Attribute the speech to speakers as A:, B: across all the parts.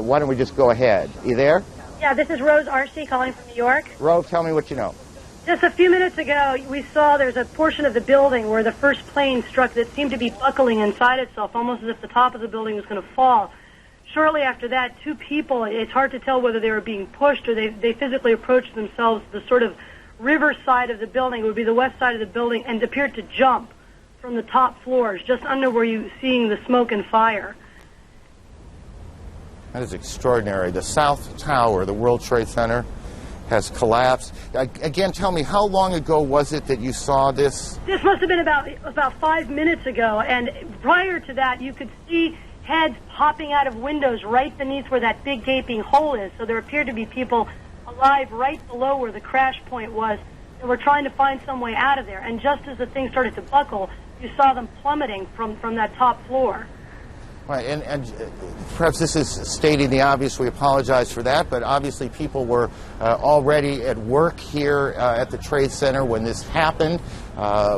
A: Why don't we just go ahead? You there?
B: Yeah, this is Rose Archie calling from New York.
A: Rose, tell me what you know.
B: Just a few minutes ago, we saw there's a portion of the building where the first plane struck that seemed to be buckling inside itself, almost as if the top of the building was going to fall. Shortly after that, two people, it's hard to tell whether they were being pushed or they physically approached themselves the sort of river side of the building, it would be the west side of the building, and appeared to jump from the top floors, just under where you're seeing the smoke and fire.
A: That is extraordinary. The South Tower, the World Trade Center, has collapsed. Again, tell me, how long ago was it that you saw this?
B: This must have been about 5 minutes ago, and prior to that, you could see heads popping out of windows right beneath where that big gaping hole is. So there appeared to be people alive right below where the crash point was, and were trying to find some way out of there. And just as the thing started to buckle, you saw them plummeting from that top floor.
A: Right, and perhaps this is stating the obvious. We apologize for that, but obviously people were already at work here at the Trade Center when this happened.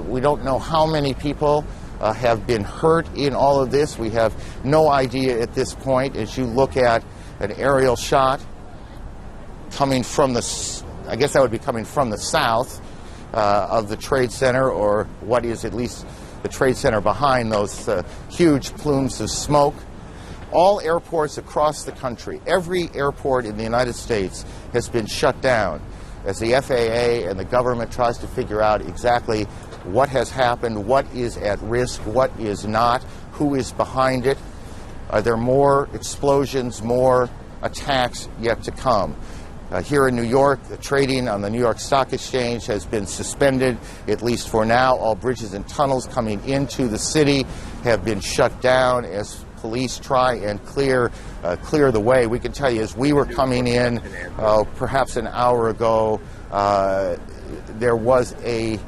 A: We don't know how many people have been hurt in all of this. We have no idea at this point. As you look at an aerial shot coming from the, I guess that would be coming from the south of the Trade Center, or what is at least the Trade Center behind those huge plumes of smoke. All airports across the country, every airport in the United States has been shut down as the FAA and the government tries to figure out exactly what has happened, what is at risk, what is not, who is behind it. Are there more explosions, more attacks yet to come? Here in New York, the trading on the New York Stock Exchange has been suspended, at least for now. All bridges and tunnels coming into the city have been shut down as police try and clear the way. We can tell you, as we were coming in perhaps an hour ago, there was a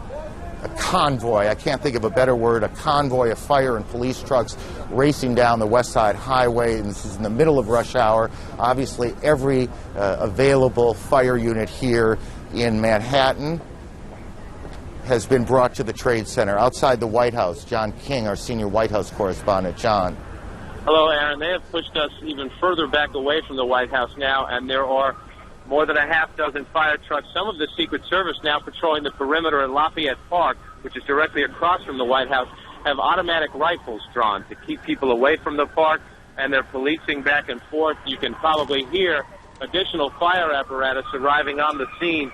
A: convoy, I can't think of a better word, a convoy of fire and police trucks racing down the West Side Highway, and this is in the middle of rush hour. Obviously, every available fire unit here in Manhattan has been brought to the Trade Center. Outside the White House, John King, our senior White House correspondent. John.
C: Hello, Aaron. They have pushed us even further back away from the White House now, and there are more than a half dozen fire trucks, some of the Secret Service now patrolling the perimeter at Lafayette Park, which is directly across from the White House, have automatic rifles drawn to keep people away from the park, and they're policing back and forth. You can probably hear additional fire apparatus arriving on the scene.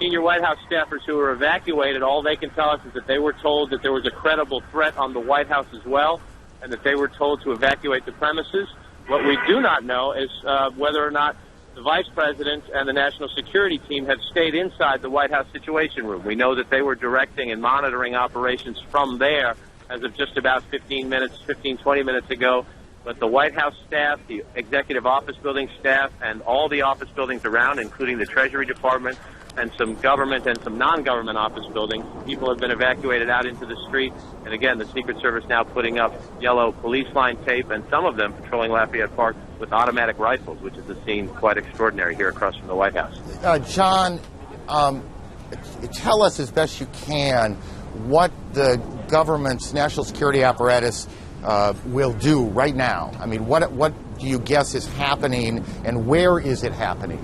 C: Senior White House staffers who were evacuated, all they can tell us is that they were told that there was a credible threat on the White House as well, and that they were told to evacuate the premises. What we do not know is whether or not the Vice President and the National Security Team have stayed inside the White House Situation Room. We know that they were directing and monitoring operations from there as of just about 20 minutes ago. But the White House staff, the Executive Office Building staff, and all the office buildings around, including the Treasury Department and some government and some non-government office buildings, people have been evacuated out into the street. And again, the Secret Service now putting up yellow police line tape, and some of them patrolling Lafayette Park with automatic rifles, which is a scene quite extraordinary here across from the White House.
A: John, tell us as best you can what the government's national security apparatus will do right now. I mean, what do you guess is happening, and where is it happening?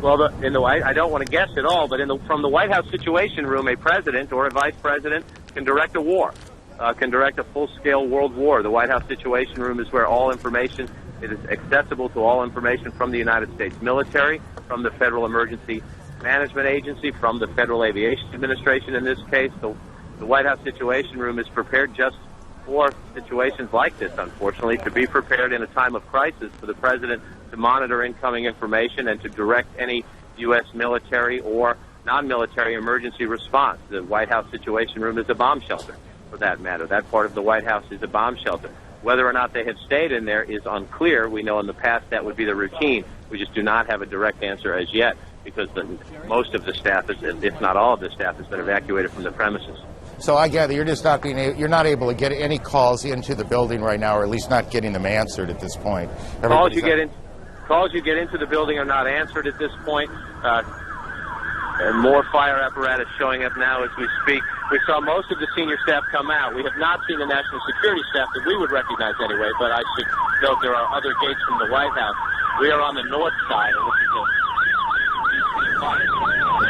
C: Well, I don't want to guess at all, but from the White House Situation Room, a president or a vice president can direct a war, can direct a full-scale world war. The White House Situation Room is where all information is accessible to all information from the United States military, from the Federal Emergency Management Agency, from the Federal Aviation Administration in this case. The White House Situation Room is prepared just for situations like this, unfortunately, to be prepared in a time of crisis for the president to monitor incoming information and to direct any U.S. military or non-military emergency response. The White House Situation Room is a bomb shelter, for that matter. That part of the White House is a bomb shelter. Whether or not they have stayed in there is unclear. We know in the past that would be the routine. We just do not have a direct answer as yet, because most of the staff, if not all of the staff, has been evacuated from the premises.
A: So I gather you're just you're not able to get any calls into the building right now, or at least not getting them answered at this point.
C: Calls you get into the building are not answered at this point. And more fire apparatus showing up now as we speak. We saw most of the senior staff come out. We have not seen the national security staff that we would recognize anyway, but I should note there are other gates from the White House. We are on the north side, and this is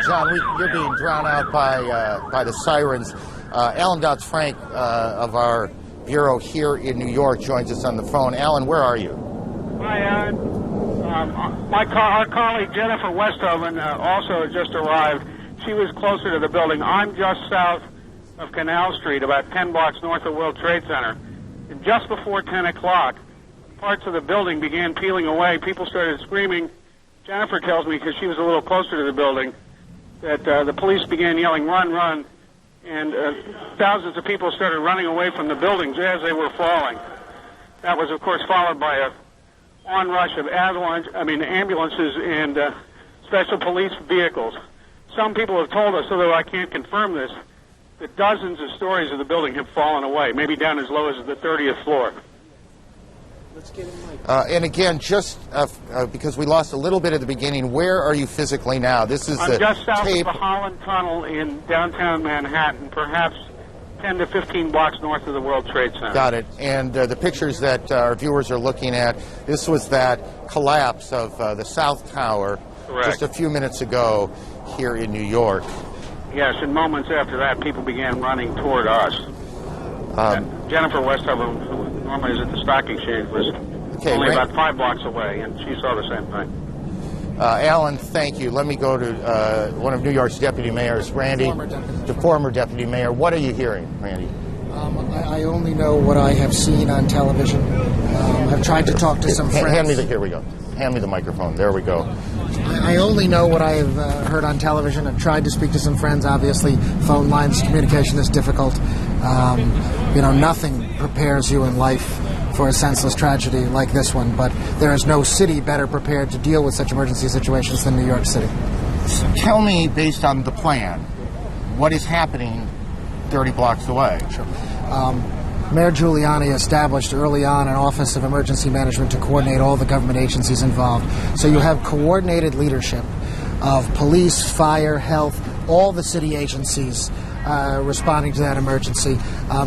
A: John, you're being drowned out by the sirens. Alan Dotz-Frank of our bureau here in New York joins us on the phone. Alan, where are you?
D: Hi, Aaron. Our colleague Jennifer Westhoven also just arrived. She was closer to the building. I'm just south of Canal Street, about 10 blocks north of World Trade Center. And just before 10 o'clock, parts of the building began peeling away. People started screaming. Jennifer tells me, because she was a little closer to the building, that the police began yelling, "Run, run," and thousands of people started running away from the buildings as they were falling. That was, of course, followed by a onrush of ambulances and special police vehicles. Some people have told us, although I can't confirm this, that dozens of stories of the building have fallen away, maybe down as low as the 30th floor.
A: And again, just because we lost a little bit at the beginning, where are you physically now? This is
D: I'm just south of the Holland Tunnel in downtown Manhattan, perhaps 10 to 15 blocks north of the World Trade Center.
A: Got it. And the pictures that our viewers are looking at, this was that collapse of the South Tower.
D: Correct.
A: Just a few minutes ago here in New York.
D: Yes, and moments after that, people began running toward us. Jennifer Westhoven, who normally is at the Stock Exchange, was only about 5 blocks away, and she saw the same thing.
A: Alan, thank you. Let me go to one of New York's deputy mayors, Randy, the former deputy mayor. What are you hearing, Randy?
E: I only know what I have seen on television. I've tried to talk to some friends.
A: Here we go. Hand me the microphone. There we go.
E: I only know what I have heard on television. I've tried to speak to some friends. Obviously, phone lines, communication is difficult. Nothing prepares you in life for a senseless tragedy like this one, but there is no city better prepared to deal with such emergency situations than New York City.
A: So tell me, based on the plan, what is happening 30 blocks away?
E: Sure. Mayor Giuliani established early on an Office of Emergency Management to coordinate all the government agencies involved. So you have coordinated leadership of police, fire, health, all the city agencies responding to that emergency.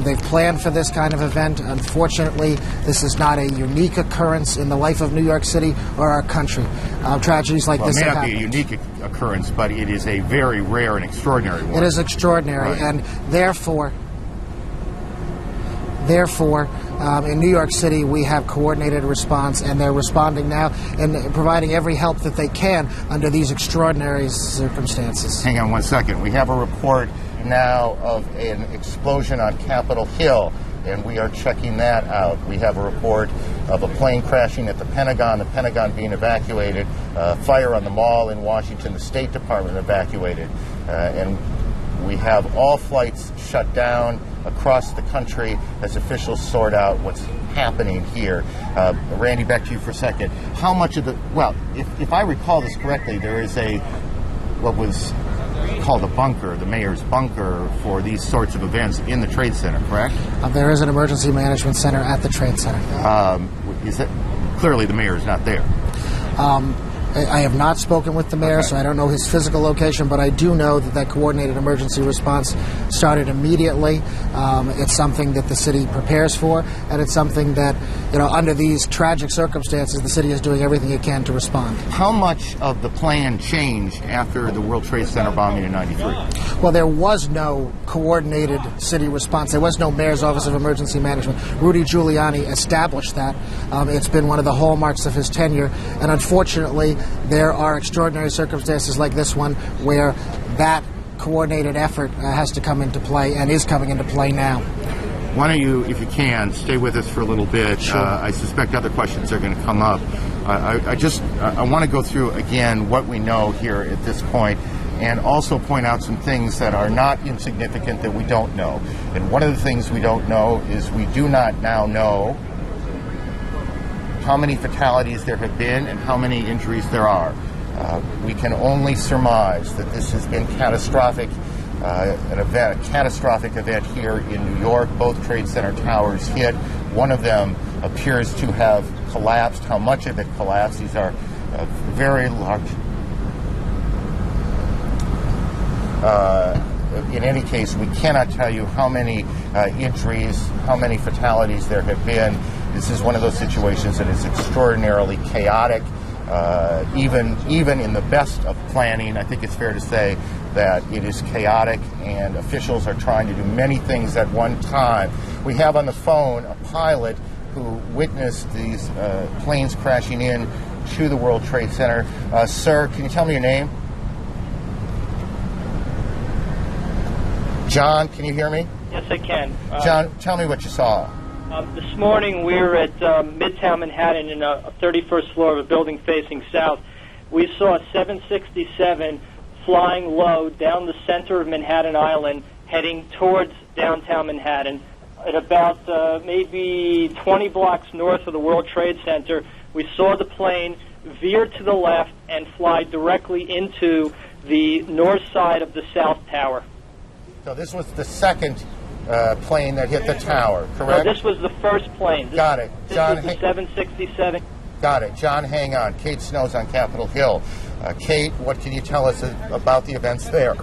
E: They've planned for this kind of event. Unfortunately, this is not a unique occurrence in the life of New York City or our country. Tragedies like this
A: have
E: happened.
A: It may not be a unique occurrence, but it is a very rare and extraordinary one.
E: It is extraordinary,
A: right.
E: And therefore, in New York City, we have coordinated response, and they're responding now and providing every help that they can under these extraordinary circumstances.
A: Hang on one second. We have a report now of an explosion on Capitol Hill, and we are checking that out. We have a report of a plane crashing at the Pentagon being evacuated, fire on the mall in Washington, the State Department evacuated, and we have all flights shut down across the country as officials sort out what's happening here. Randy, back to you for a second. How much of if I recall this correctly, there is what was called a bunker, the mayor's bunker, for these sorts of events in the Trade Center, correct?
E: There is an emergency management center at the Trade Center.
A: Clearly the mayor is not there.
E: I have not spoken with the mayor, so I don't know his physical location, but I do know that coordinated emergency response started immediately. It's something that the city prepares for, and it's something that, under these tragic circumstances, the city is doing everything it can to respond.
A: How much of the plan changed after the World Trade Center bombing in '93?
E: Well, there was no coordinated city response. There was no mayor's office of emergency management. Rudy Giuliani established that. It's been one of the hallmarks of his tenure, and unfortunately, there are extraordinary circumstances like this one where that coordinated effort has to come into play and is coming into play now.
A: Why don't you, if you can, stay with us for a little bit.
E: Sure.
A: I suspect other questions are going to come up. I want to go through again what we know here at this point, and also point out some things that are not insignificant that we don't know. And one of the things we don't know is we do not now know how many fatalities there have been and how many injuries there are. We can only surmise that this has been catastrophic, a catastrophic event here in New York. Both Trade Center towers hit. One of them appears to have collapsed. How much of it collapsed? These are very large. in any case, we cannot tell you how many injuries, how many fatalities there have been. This is one of those situations that is extraordinarily chaotic. Even in the best of planning, I think it's fair to say that it is chaotic, and officials are trying to do many things at one time. We have on the phone a pilot who witnessed these planes crashing in to the World Trade Center. Sir, can you tell me your name? John, can you hear me?
F: Yes, I can.
A: John, tell me what you saw.
F: This morning we were at Midtown Manhattan in a 31st floor of a building facing south. We saw a 767 flying low down the center of Manhattan Island heading towards downtown Manhattan. At about maybe 20 blocks north of the World Trade Center, we saw the plane veer to the left and fly directly into the north side of the South Tower.
A: So this was the second plane that hit the tower, correct?
F: No, this was the first plane.
A: Got it. John,
F: this was the 767.
A: Got it. John, hang on. Kate Snow's on Capitol Hill. Kate, what can you tell us about the events there?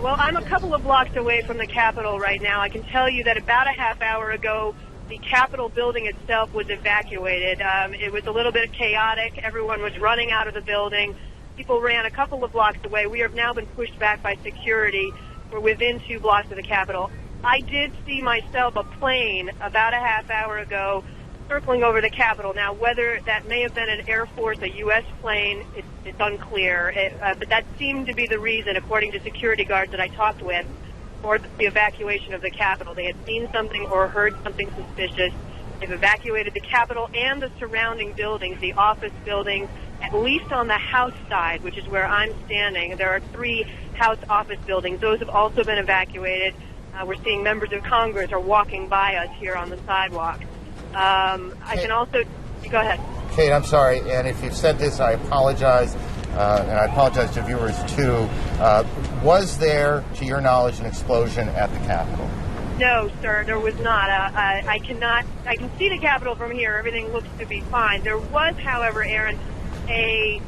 G: Well, I'm a couple of blocks away from the Capitol right now. I can tell you that about a half hour ago, the Capitol building itself was evacuated. It was a little bit chaotic. Everyone was running out of the building. People ran a couple of blocks away. We have now been pushed back by security. We're within 2 blocks of the Capitol. I did see myself a plane about a half hour ago circling over the Capitol. Now, whether that may have been an Air Force, a U.S. plane, it's unclear. But that seemed to be the reason, according to security guards that I talked with, for the evacuation of the Capitol. They had seen something or heard something suspicious. They've evacuated the Capitol and the surrounding buildings, the office buildings, at least on the House side, which is where I'm standing. There are 3 House office buildings. Those have also been evacuated. We're seeing members of Congress are walking by us here on the sidewalk. I can also... Go ahead.
A: Kate, I'm sorry, and if you've said this, I apologize, and I apologize to viewers too. Was there, to your knowledge, an explosion at the Capitol?
G: No, sir, there was not. I can see the Capitol from here. Everything looks to be fine. There was, however, Aaron, a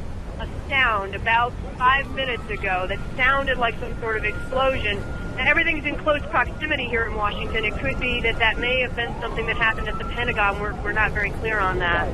G: sound about 5 minutes ago that sounded like some sort of explosion. And everything's in close proximity here in Washington. It could be that may have been something that happened at the Pentagon. We're not very clear on that.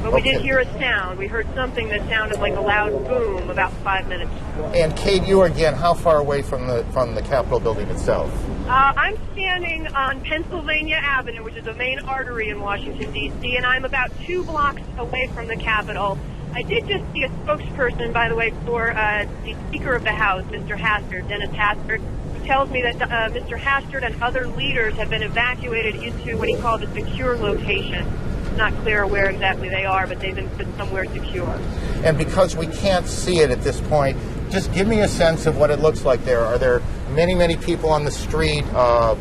G: But we did hear a sound. We heard something that sounded like a loud boom about 5 minutes ago.
A: And Kate, you again, how far away from the Capitol building itself?
G: I'm standing on Pennsylvania Avenue, which is a main artery in Washington, D.C., and I'm about 2 blocks away from the Capitol. I did just see a spokesperson, by the way, for the Speaker of the House, Mr. Hastert, Dennis Hastert, who tells me that Mr. Hastert and other leaders have been evacuated into what he called a secure location. It's not clear where exactly they are, but they've been put somewhere secure. And because we can't see it at this point, just give me a sense of what it looks like there. Are there many, many people on the street? The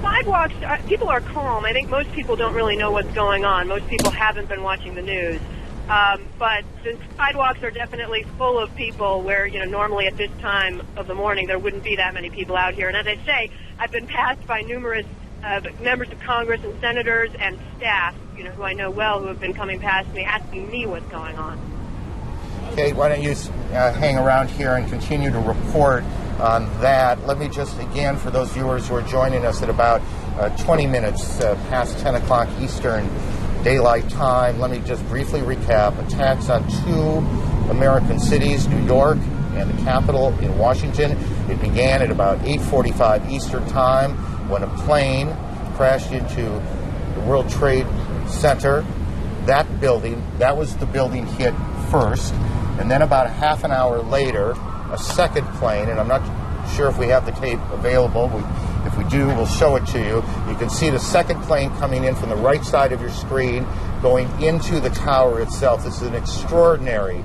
G: sidewalks, people are calm. I think most people don't really know what's going on. Most people haven't been watching the news. But the sidewalks are definitely full of people where, normally at this time of the morning there wouldn't be that many people out here. And as I say, I've been passed by numerous members of Congress and senators and staff, who I know well, who have been coming past me asking me what's going on.
A: Kate, why don't you hang around here and continue to report on that. Let me just, again, for those viewers who are joining us at about 20 minutes past 10 o'clock Eastern Daylight Time, let me just briefly recap. Attacks on 2 American cities, New York and the Capitol in Washington. It began at about 8:45 Eastern Time when a plane crashed into the World Trade Center. That building, that was the building hit first. And then about a half an hour later, a second plane, and I'm not sure if we have the tape available. If we do, we'll show it to you. You can see the second plane coming in from the right side of your screen, going into the tower itself. This is an extraordinary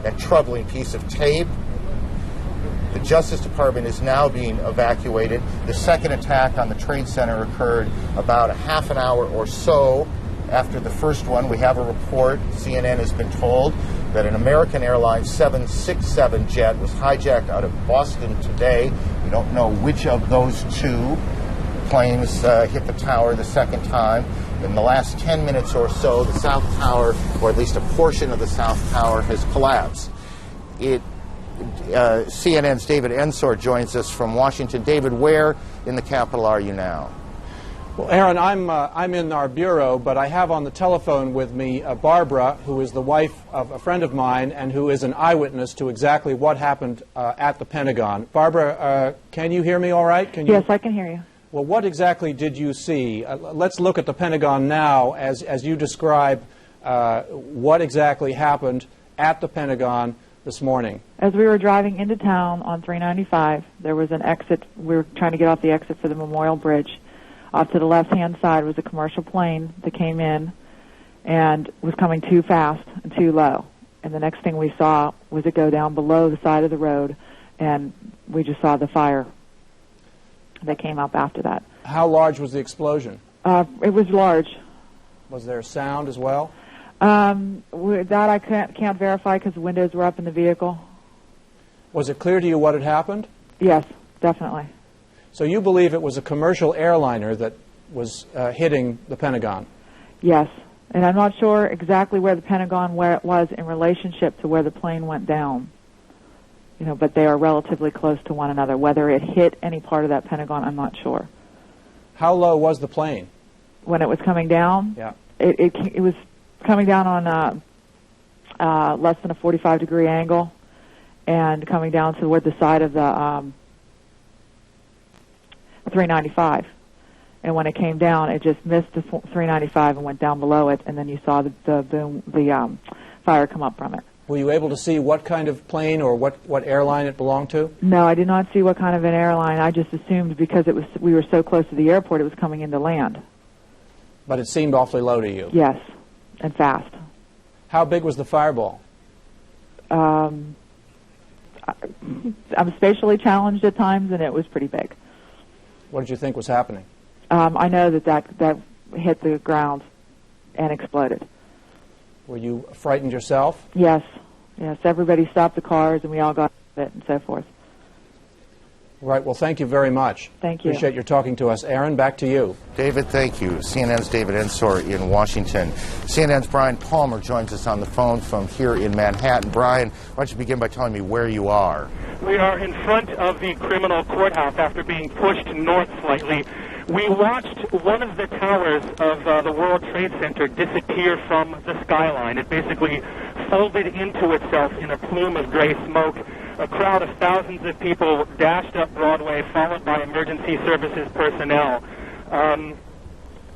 A: and troubling piece of tape. The Justice Department is now being evacuated. The second attack on the Trade Center occurred about a half an hour or so after the first one. We have a report, CNN has been told, that an American Airlines 767 jet was hijacked out of Boston today. We don't know which of those 2 planes hit the tower the second time. In the last 10 minutes or so, the South Tower, or at least a portion of the South Tower, has collapsed. It CNN's David Ensor joins us from Washington. David, where in the Capitol are you now?
H: Well, Aaron, I'm in our bureau, but I have on the telephone with me Barbara, who is the wife of a friend of mine and who is an eyewitness to exactly what happened at the Pentagon. Barbara, can you hear me all right?
I: Yes, I can hear you.
H: Well, what exactly did you see? Let's look at the Pentagon now as you describe what exactly happened at the Pentagon this morning.
I: As we were driving into town on 395, there was an exit. We were trying to get off the exit for the Memorial Bridge. Off to the left-hand side was a commercial plane that came in and was coming too fast and too low. And the next thing we saw was it go down below the side of the road, and we just saw the fire that came up after that.
H: How large was the explosion?
I: It was large.
H: Was there sound as well?
I: That I can't verify because the windows were up in the vehicle.
H: Was it clear to you what had happened?
I: Yes, definitely.
H: So you believe it was a commercial airliner that was hitting the Pentagon?
I: Yes, and I'm not sure exactly where the Pentagon was in relationship to where the plane went down. You know, but they are relatively close to one another. Whether it hit any part of that Pentagon, I'm not sure.
H: How low was the plane?
I: When it was coming down?
H: Yeah.
I: It was coming down on less than a 45-degree angle and coming down toward the side of the 395. And when it came down, it just missed the 395 and went down below it, and then you saw the fire come up from it.
H: Were you able to see what kind of plane or what airline it belonged to?
I: No, I did not see what kind of an airline. I just assumed because we were so close to the airport, it was coming into land.
H: But it seemed awfully low to you?
I: Yes, and fast.
H: How big was the fireball?
I: I'm spatially challenged at times, and it was pretty big.
H: What did you think was happening?
I: I know that hit the ground and exploded.
H: Were you frightened yourself?
I: Yes. Yes, everybody stopped the cars, and we all got it and so forth.
H: Right. Well, thank you very much.
I: Thank you.
H: Appreciate your talking to us. Aaron, back to you.
A: David, thank you. CNN's David Ensor in Washington. CNN's Brian Palmer joins us on the phone from here in Manhattan. Brian, why don't you begin by telling me where you are?
J: We are in front of the criminal courthouse after being pushed north slightly. We watched one of the towers of the World Trade Center disappear from the skyline. It basically folded into itself in a plume of gray smoke. A crowd of thousands of people dashed up Broadway, followed by emergency services personnel.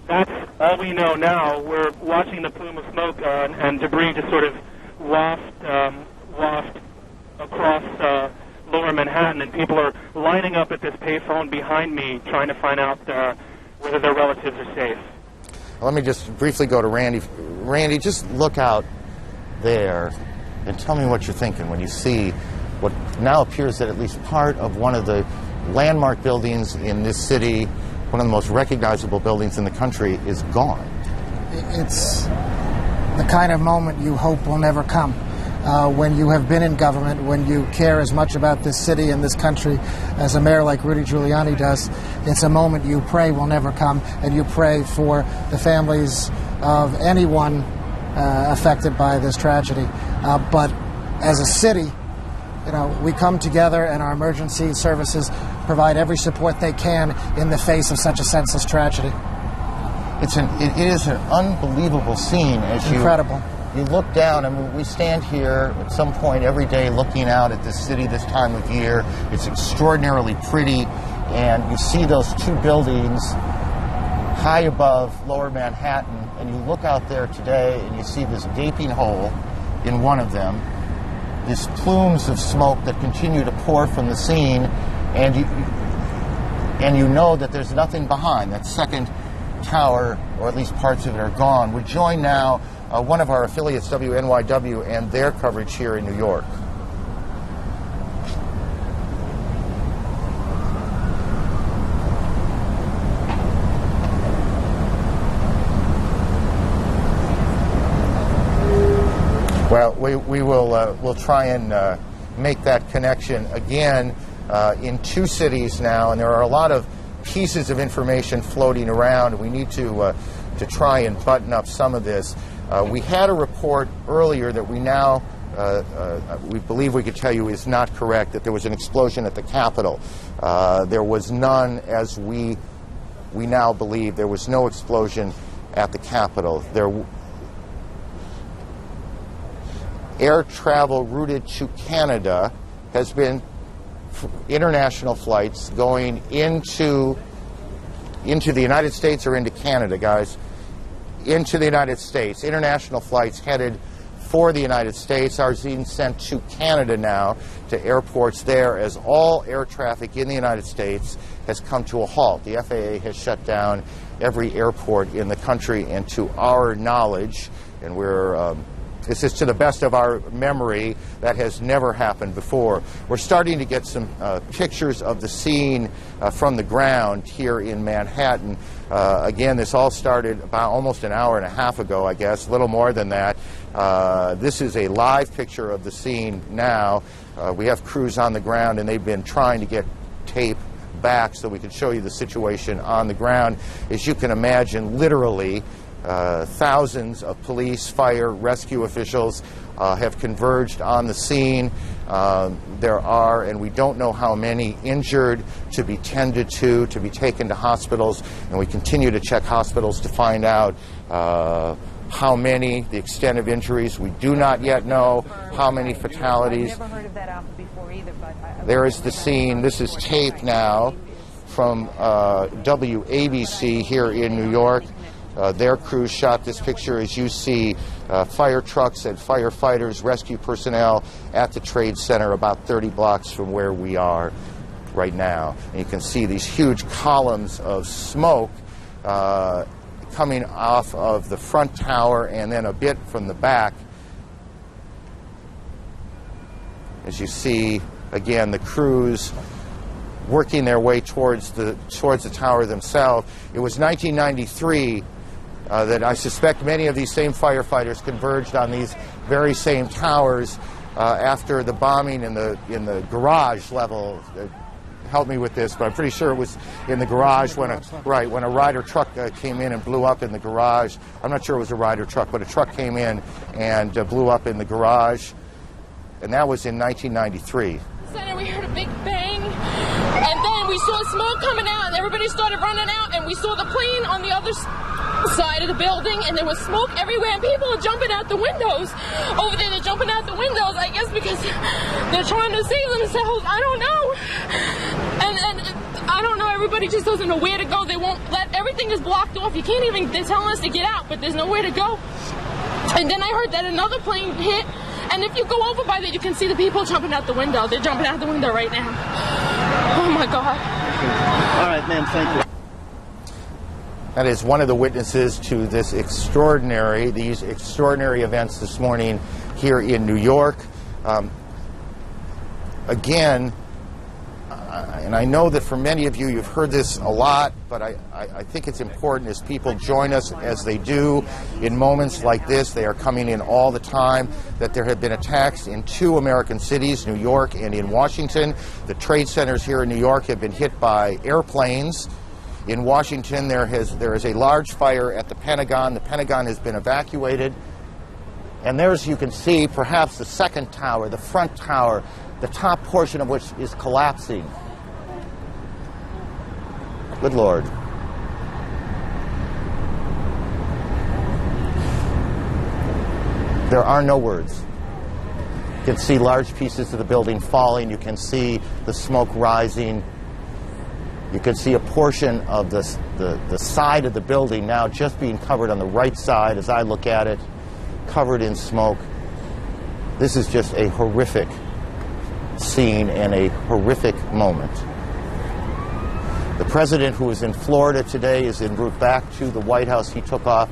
J: That's all we know now. We're watching the plume of smoke and debris just sort of waft across Lower Manhattan, and people are lining up at this payphone behind me trying to find out whether their relatives are safe.
A: Let me just briefly go to Randy. Randy, just look out there and tell me what you're thinking when you see what now appears that at least part of one of the landmark buildings in this city, one of the most recognizable buildings in the country, is gone.
E: It's the kind of moment you hope will never come. When you have been in government, when you care as much about this city and this country as a mayor like Rudy Giuliani does, it's a moment you pray will never come, and you pray for the families of anyone affected by this tragedy. But as a city, you know, we come together, and our emergency services provide every support they can in the face of such a senseless tragedy.
A: It is an unbelievable scene as
E: Incredible.
A: You look down. I mean, we stand here at some point every day looking out at this city this time of year. It's extraordinarily pretty, and you see those two buildings high above Lower Manhattan, and you look out there today and you see this gaping hole in one of them, these plumes of smoke that continue to pour from the scene, and you know that there's nothing behind. That second tower, or at least parts of it, are gone. We're joined now one of our affiliates, WNYW, and their coverage here in New York. Well, we will we'll try and make that connection again in two cities now, and there are a lot of pieces of information floating around. We need to try and button up some of this. We had a report earlier that we now we believe we could tell you is not correct, that there was an explosion at the Capitol. There was none, as we now believe. There was no explosion at the Capitol. Air travel routed to Canada has been international flights going into the United States or into Canada, guys. Into the United States. International flights headed for the United States are being sent to Canada now, to airports there, as all air traffic in the United States has come to a halt. The FAA has shut down every airport in the country, and to our knowledge, and this is to the best of our memory, that has never happened before. We're starting to get some pictures of the scene from the ground here in Manhattan. Again, this all started about almost an hour and a half ago, I guess, a little more than that. This is a live picture of the scene now. We have crews on the ground, and they've been trying to get tape back so we can show you the situation on the ground. As you can imagine, literally, thousands of police, fire, rescue officials have converged on the scene. There are, and we don't know how many, injured, to be tended to be taken to hospitals, and we continue to check hospitals to find out how many, the extent of injuries. We do not yet know how many fatalities.
K: I've never heard of that before either, but
A: there is the scene. This is tape now from WABC here in New York. Their crews shot this picture. As you see, fire trucks and firefighters, rescue personnel at the Trade Center about 30 blocks from where we are right now. And you can see these huge columns of smoke coming off of the front tower and then a bit from the back. As you see, again, the crews working their way towards the tower themselves. It was 1993 that I suspect many of these same firefighters converged on these very same towers after the bombing in the garage level. Help me with this, but I'm pretty sure it was in the garage when a Ryder truck came in and blew up in the garage. I'm not sure it was a Ryder truck, but a truck came in and blew up in the garage, and that was in 1993.
L: Center, we heard a big bang, and then we saw smoke coming out, and everybody started running out, and we saw the plane on the other side of the building, and there was smoke everywhere, and people are jumping out the windows. Over there, they're jumping out the windows, I guess because they're trying to save themselves. I don't know. And I don't know, everybody just doesn't know where to go. They won't everything is blocked off. You can't even, they're telling us to get out, but there's nowhere to go. And then I heard that another plane hit, and if you go over by there, you can see the people jumping out the window. They're jumping out the window right now. Oh my God.
M: All right, ma'am, thank you.
A: That is one of the witnesses to these extraordinary events this morning here in New York. Again, and I know that for many of you, you've heard this a lot, but I think it's important as people join us as they do in moments like this. They are coming in all the time, that there have been attacks in 2 American cities, New York and in Washington. The trade centers here in New York have been hit by airplanes. In Washington, there is a large fire at the Pentagon. The Pentagon has been evacuated. And there's, you can see, perhaps the second tower, the front tower, the top portion of which is collapsing. Good Lord. There are no words. You can see large pieces of the building falling. You can see the smoke rising. You can see a portion of the side of the building now just being covered on the right side as I look at it, covered in smoke. This is just a horrific scene and a horrific moment. The president, who is in Florida today, is en route back to the White House. He took off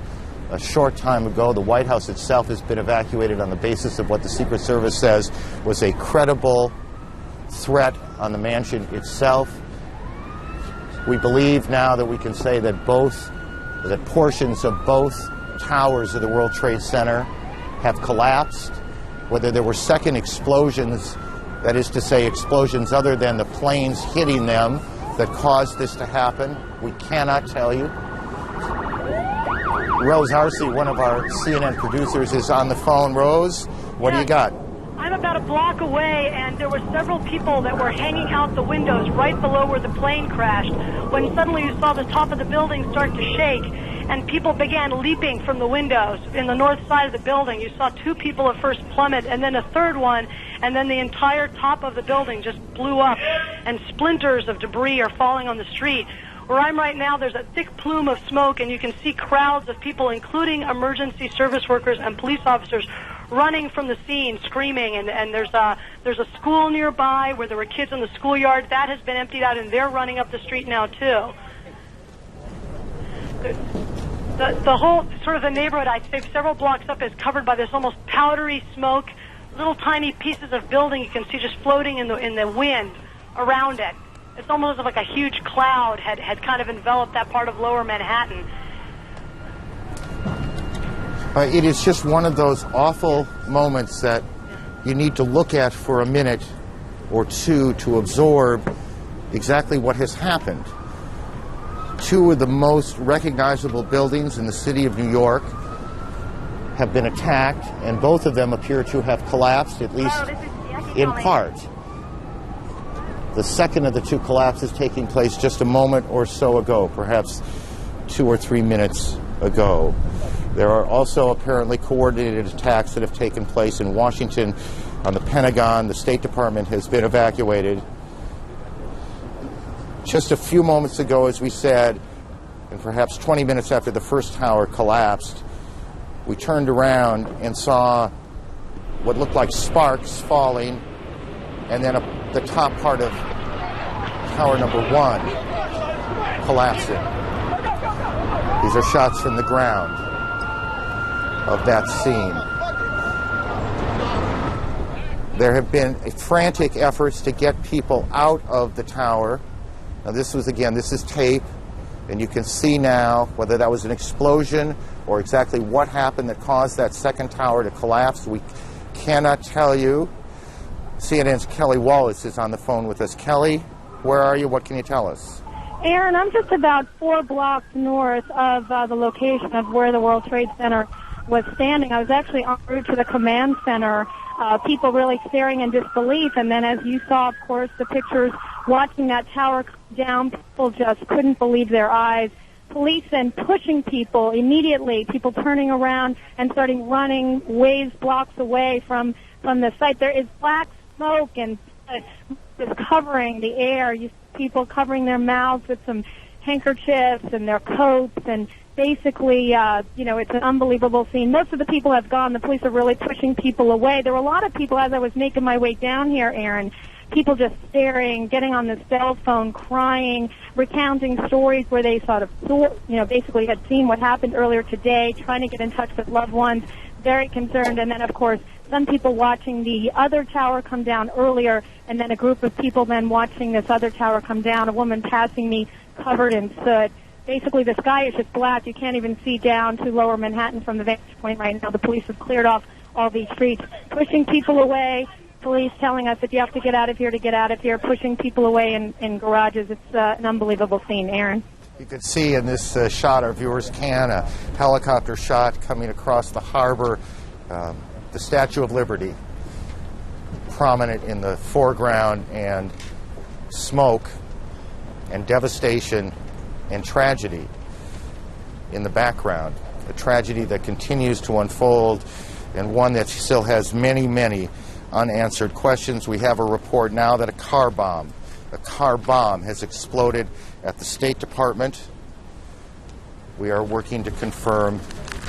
A: a short time ago. The White House itself has been evacuated on the basis of what the Secret Service says was a credible threat on the mansion itself. We believe now that we can say that portions of both towers of the World Trade Center have collapsed. Whether there were second explosions, that is to say explosions other than the planes hitting them, that caused this to happen, we cannot tell you. Rose Arce, one of our CNN producers, is on the phone. Rose, what do you got?
B: about a block away, and there were several people that were hanging out the windows right below where the plane crashed, when suddenly you saw the top of the building start to shake, and people began leaping from the windows in the north side of the building. You saw 2 people at first plummet, and then a third one, and then the entire top of the building just blew up, and splinters of debris are falling on the street. Where I'm right now, there's a thick plume of smoke, and you can see crowds of people, including emergency service workers and police officers, running from the scene, screaming. And there's a school nearby where there were kids in the schoolyard. That has been emptied out, and they're running up the street now, too. The whole sort of the neighborhood, I'd say several blocks up, is covered by this almost powdery smoke. Little tiny pieces of building you can see just floating in the wind around it. It's almost like a huge cloud had kind of enveloped that part of lower Manhattan.
A: It is just one of those awful moments that you need to look at for a minute or two to absorb exactly what has happened. 2 of the most recognizable buildings in the city of New York have been attacked, and both of them appear to have collapsed, at least in part. The second of the 2 collapses taking place just a moment or so ago, perhaps 2 or 3 minutes ago. There are also apparently coordinated attacks that have taken place in Washington on the Pentagon. The State Department has been evacuated. Just a few moments ago, as we said, and perhaps 20 minutes after the first tower collapsed, we turned around and saw what looked like sparks falling, and then the top part of tower number 1 collapsing. These are shots from the ground of that scene. There have been frantic efforts to get people out of the tower. Now this is tape, and you can see now whether that was an explosion or exactly what happened that caused that second tower to collapse. We cannot tell you. CNN's Kelly Wallace is on the phone with us. Kelly, where are you? What can you tell us?
N: Aaron, I'm just about 4 blocks north of the location of where the World Trade Center was standing. I was actually en route to the command center, people really staring in disbelief. And then as you saw, of course, the pictures watching that tower come down, people just couldn't believe their eyes. Police then pushing people immediately, people turning around and starting running ways blocks away from the site. There is black smoke and is covering the air. You see people covering their mouths with some handkerchiefs and their coats, and basically, it's an unbelievable scene. Most of the people have gone. The police are really pushing people away. There were a lot of people as I was making my way down here, Aaron, people just staring, getting on the cell phone, crying, recounting stories where they sort of, basically had seen what happened earlier today, trying to get in touch with loved ones, very concerned. And then, of course, some people watching the other tower come down earlier, and then a group of people then watching this other tower come down, a woman passing me covered in soot. Basically, the sky is just black. You can't even see down to lower Manhattan from the vantage point right now. The police have cleared off all these streets, pushing people away. Police telling us that you have to get out of here to get out of here, pushing people away in garages. It's an unbelievable scene, Aaron.
A: You can see in this shot, our viewers can, a helicopter shot coming across the harbor, the Statue of Liberty prominent in the foreground, and smoke and devastation and tragedy in the background. A tragedy that continues to unfold, and one that still has many, many unanswered questions. We have a report now that a car bomb has exploded at the State Department. We are working to confirm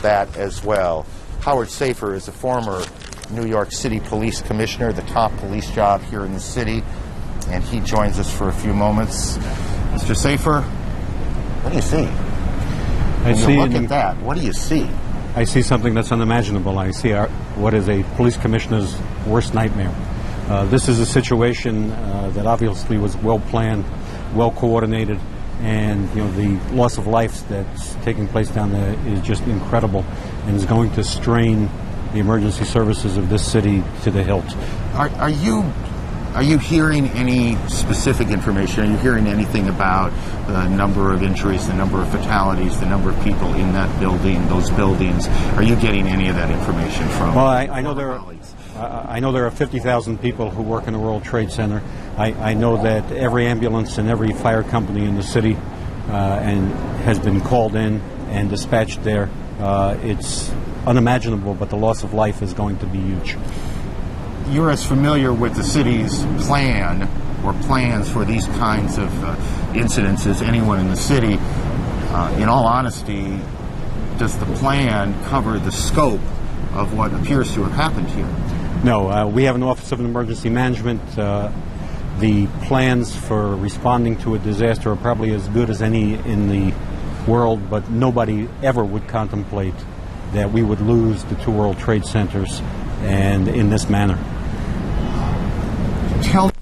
A: that as well. Howard Safer is a former New York City Police Commissioner, the top police job here in the city, and he joins us for a few moments. Mr. Safer, what do you see? Look at that. What do you see?
O: I see something that's unimaginable. I see what is a police commissioner's worst nightmare. This is a situation that obviously was well planned, well coordinated, and the loss of life that's taking place down there is just incredible, and is going to strain the emergency services of this city to the hilt.
A: Are you hearing any specific information? Are you hearing anything about the number of injuries, the number of fatalities, the number of people in that building, those buildings? Are you getting any of that information from?
O: Well, I know there I know there are 50,000 people who work in the World Trade Center. I know that every ambulance and every fire company in the city and has been called in and dispatched there. It's unimaginable, but the loss of life is going to be huge.
A: You're as familiar with the city's plan or plans for these kinds of incidents as anyone in the city. In all honesty, does the plan cover the scope of what appears to have happened here?
O: No, we have an Office of Emergency Management. The plans for responding to a disaster are probably as good as any in the world, but nobody ever would contemplate that we would lose the two World Trade Centers and in this manner.
A: Tell me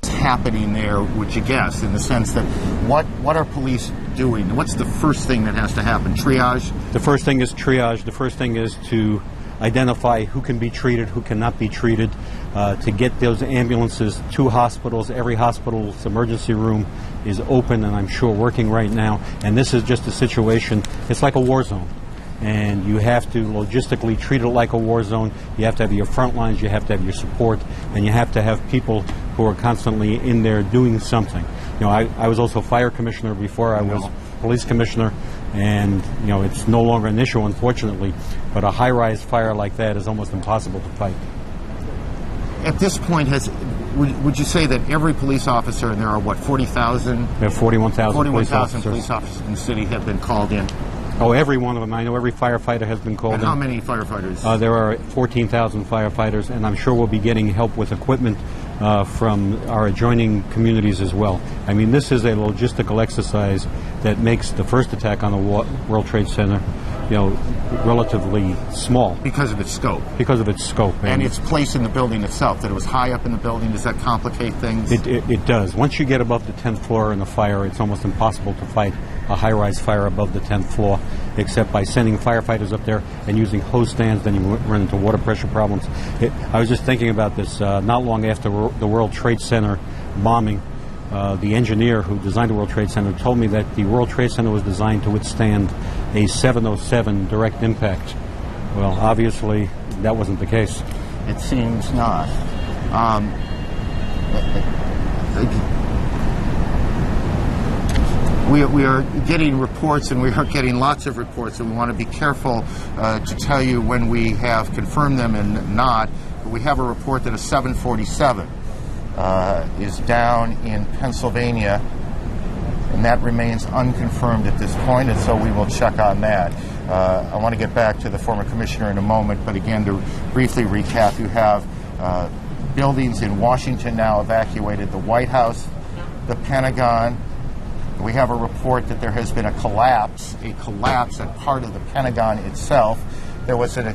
A: what's happening there, would you guess, in the sense that what are police doing? What's the first thing that has to happen? Triage?
O: The first thing is triage. The first thing is to identify who can be treated, who cannot be treated, to get those ambulances to hospitals. Every hospital's emergency room is open and I'm sure working right now. And this is just a situation, it's like a war zone. And you have to logistically treat it like a war zone. You have to have your front lines, you have to have your support, and you have to have people who are constantly in there doing something. You know, I was also fire commissioner before I was police commissioner, and you know, it's no longer an issue, unfortunately, but a high-rise fire like that is almost impossible to fight.
A: At this point, would you say that every police officer, and there are what, 40,000?
O: We have 41,000
A: police officers in the city have been called in?
O: Oh, every one of them. I know every firefighter has been called in.
A: And how many firefighters?
O: There are 14,000 firefighters, and I'm sure we'll be getting help with equipment from our adjoining communities as well. I mean, this is a logistical exercise that makes the first attack on the World Trade Center, you know, relatively small.
A: Because of its scope.
O: Because of its scope.
A: And its place in the building itself, that it was high up in the building. Does that complicate things?
O: It does. Once you get above the 10th floor in a fire, it's almost impossible to fight a high-rise fire above the 10th floor, except by sending firefighters up there and using hose stands. Then you run into water pressure problems. I was just thinking about this not long after the World Trade Center bombing. The engineer who designed the World Trade Center told me that the World Trade Center was designed to withstand a 707 direct impact. Well, obviously, that wasn't the case.
A: It seems not. We are getting reports, and we are getting lots of reports, and we want to be careful to tell you when we have confirmed them and not. But we have a report that a 747 is down in Pennsylvania, and that remains unconfirmed at this point, and so we will check on that. I want to get back to the former commissioner in a moment, but again, to briefly recap, you have buildings in Washington now evacuated, the White House, the Pentagon. We have a report that there has been a collapse at part of the Pentagon itself. There was an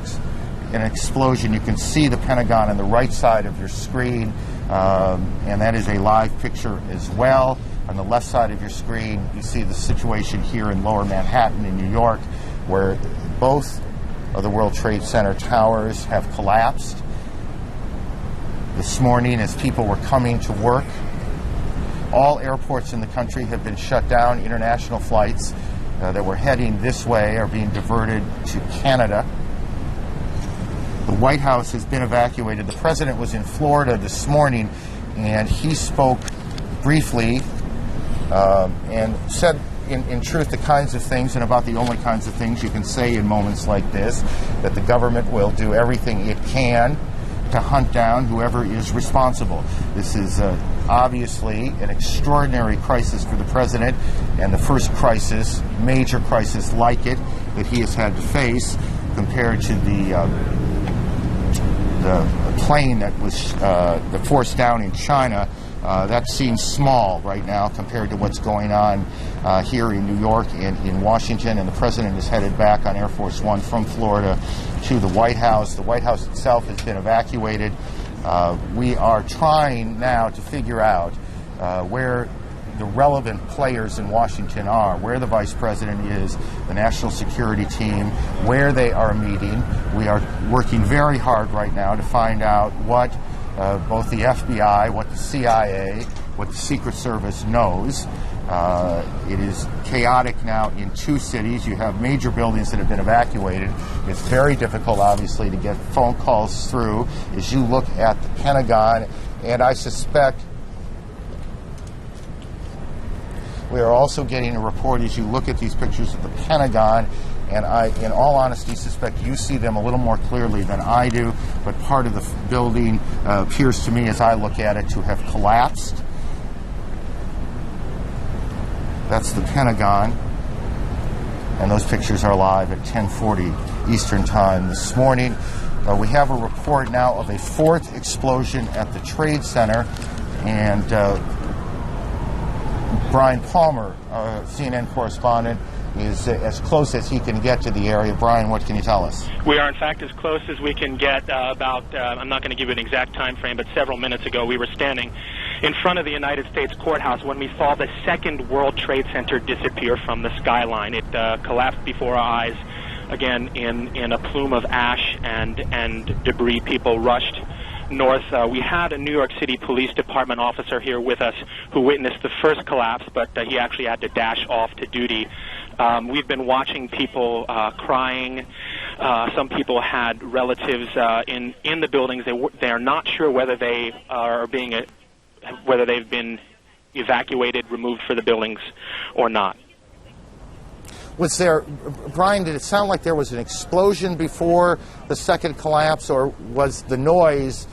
A: explosion. You can see the Pentagon on the right side of your screen, and that is a live picture as well. On the left side of your screen, you see the situation here in Lower Manhattan in New York, where both of the World Trade Center towers have collapsed. This morning, as people were coming to work, all airports in the country have been shut down. International flights that were heading this way are being diverted to Canada. The White House has been evacuated. The president was in Florida this morning, and he spoke briefly and said, in truth, the kinds of things, and about the only kinds of things you can say in moments like this, that the government will do everything it can to hunt down whoever is responsible. This is obviously an extraordinary crisis for the president, and the first crisis, major crisis like it, that he has had to face compared to the plane that was the force down in China. That seems small right now compared to what's going on here in New York and in Washington, and the president is headed back on Air Force One from Florida to the White House. The White House itself has been evacuated. We are trying now to figure out where the relevant players in Washington are, where the vice president is, the national security team, where they are meeting. We are working very hard right now to find out what both the FBI, what the CIA, what the Secret Service knows. It is chaotic now in 2 cities. You have major buildings that have been evacuated. It's very difficult, obviously, to get phone calls through as you look at the Pentagon. And I suspect we are also getting a report as you look at these pictures of the Pentagon. And I, in all honesty, suspect you see them a little more clearly than I do. But part of the building appears to me, as I look at it, to have collapsed. That's the Pentagon, and those pictures are live at 10:40 Eastern Time this morning. We have a report now of a 4th explosion at the Trade Center, and Brian Palmer, CNN correspondent, is as close as he can get to the area. Brian, what can you tell us?
J: We are, in fact, as close as we can get. I'm not going to give you an exact time frame, but several minutes ago we were standing in front of the United States courthouse when we saw the second World Trade Center disappear from the skyline. It collapsed before our eyes, again, in a plume of ash and debris. People rushed north. We had a New York City Police Department officer here with us who witnessed the first collapse, but he actually had to dash off to duty. We've been watching people crying. Some people had relatives in the buildings. They are not sure whether they are whether they've been evacuated, removed for the buildings, or not.
A: Was there, Brian, did it sound like there was an explosion before the second collapse, or was the noise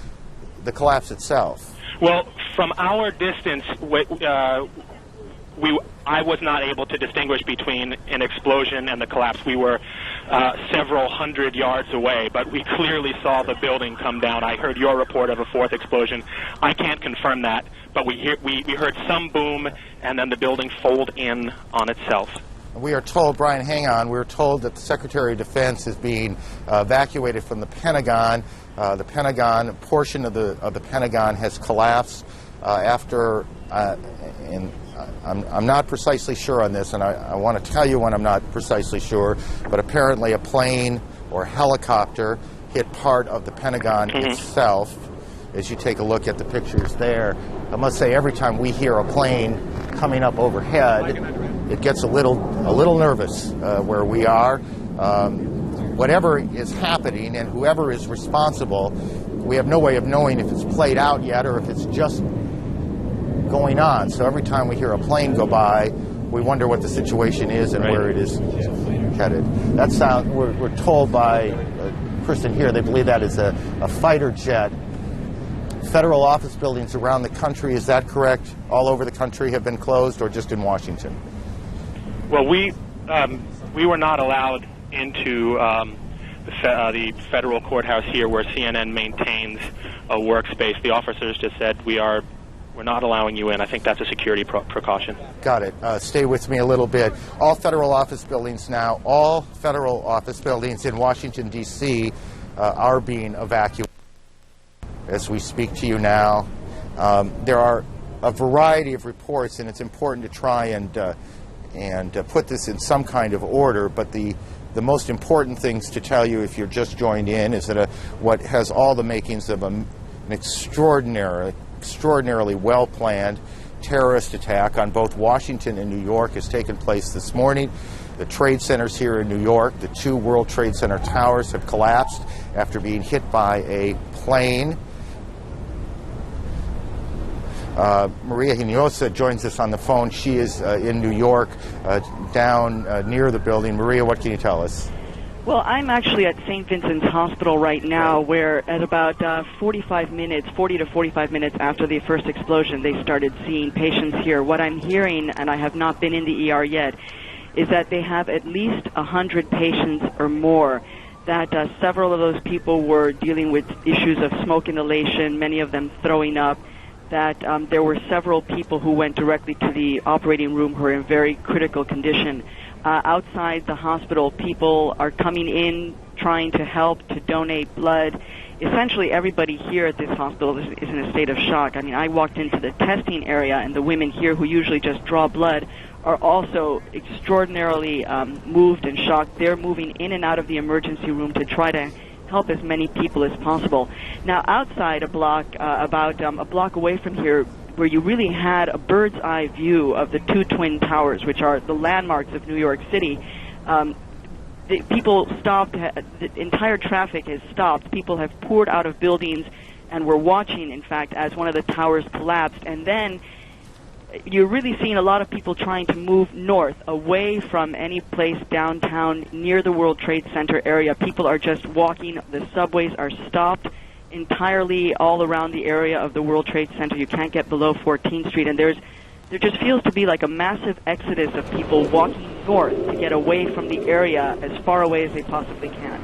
A: the collapse itself?
J: Well, from our distance, I was not able to distinguish between an explosion and the collapse. We were several hundred yards away, but we clearly saw the building come down. I heard your report of a 4th explosion. I can't confirm that, but we heard some boom, and then the building fold in on itself.
A: We are told, Brian, hang on, we're told that the Secretary of Defense is being evacuated from the Pentagon. The Pentagon, a portion of the Pentagon has collapsed after, and I'm not precisely sure on this, and I want to tell you when I'm not precisely sure, but apparently a plane or helicopter hit part of the Pentagon itself. As you take a look at the pictures there, I must say every time we hear a plane coming up overhead, it gets a little nervous where we are. Whatever is happening and whoever is responsible, we have no way of knowing if it's played out yet or if it's just going on. So every time we hear a plane go by, we wonder what the situation is and where it is headed. We're told by a person here, they believe that is a fighter jet. Federal office buildings around the country, is that correct? All over the country have been closed, or just in Washington?
J: Well, we were not allowed into the federal courthouse here where CNN maintains a workspace. The officers just said, we're not allowing you in. I think that's a security precaution. Got it.
A: Stay with me a little bit. All federal office buildings now, all federal office buildings in Washington, D.C. Are being evacuated as we speak to you now. There are a variety of reports, and it's important to try and put this in some kind of order, but the most important things to tell you if you're just joined in is that what has all the makings of an extraordinarily well-planned terrorist attack on both Washington and New York has taken place this morning. The trade centers here in New York, the 2 World Trade Center towers have collapsed after being hit by a plane. Maria Hinojosa joins us on the phone. She is in New York, down near the building. Maria, what can you tell us?
P: Well, I'm actually at St. Vincent's Hospital right now, where at about 40 to 45 minutes after the first explosion, they started seeing patients here. What I'm hearing, and I have not been in the ER yet, is that they have at least 100 patients or more, that several of those people were dealing with issues of smoke inhalation, many of them throwing up, that there were several people who went directly to the operating room who are in very critical condition. Outside the hospital, people are coming in trying to help, to donate blood. Essentially, everybody here at this hospital is in a state of shock. I mean, I walked into the testing area, and the women here who usually just draw blood are also extraordinarily moved and shocked. They're moving in and out of the emergency room to try to help as many people as possible. Now, outside a block, about a block away from here, where you really had a bird's eye view of the two twin towers, which are the landmarks of New York City. People stopped, the entire traffic has stopped. People have poured out of buildings and were watching, in fact, as one of the towers collapsed. And then you're really seeing a lot of people trying to move north, away from any place downtown near the World Trade Center area. People are just walking. The subways are stopped entirely all around the area of the World Trade Center. You can't get below 14th Street. And there just feels to be like a massive exodus of people walking north to get away from the area as far away as they possibly can.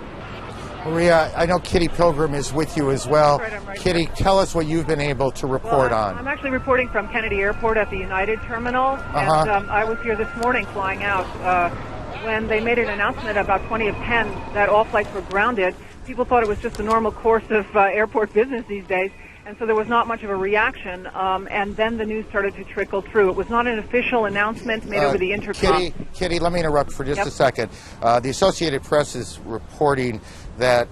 A: Maria, I know Kitty Pilgrim is with you as well.
Q: That's right, I'm right
A: Kitty,
Q: here.
A: tell us what you've been able to report on.
Q: I'm actually reporting from Kennedy Airport at the United Terminal, and I was here this morning flying out. When they made an announcement about 20 of 10 that all flights were grounded, people thought it was just a normal course of airport business these days, and so there was not much of a reaction, and then the news started to trickle through. It was not an official announcement made over the intercom.
A: Kitty, let me interrupt for just a second. The Associated Press is reporting that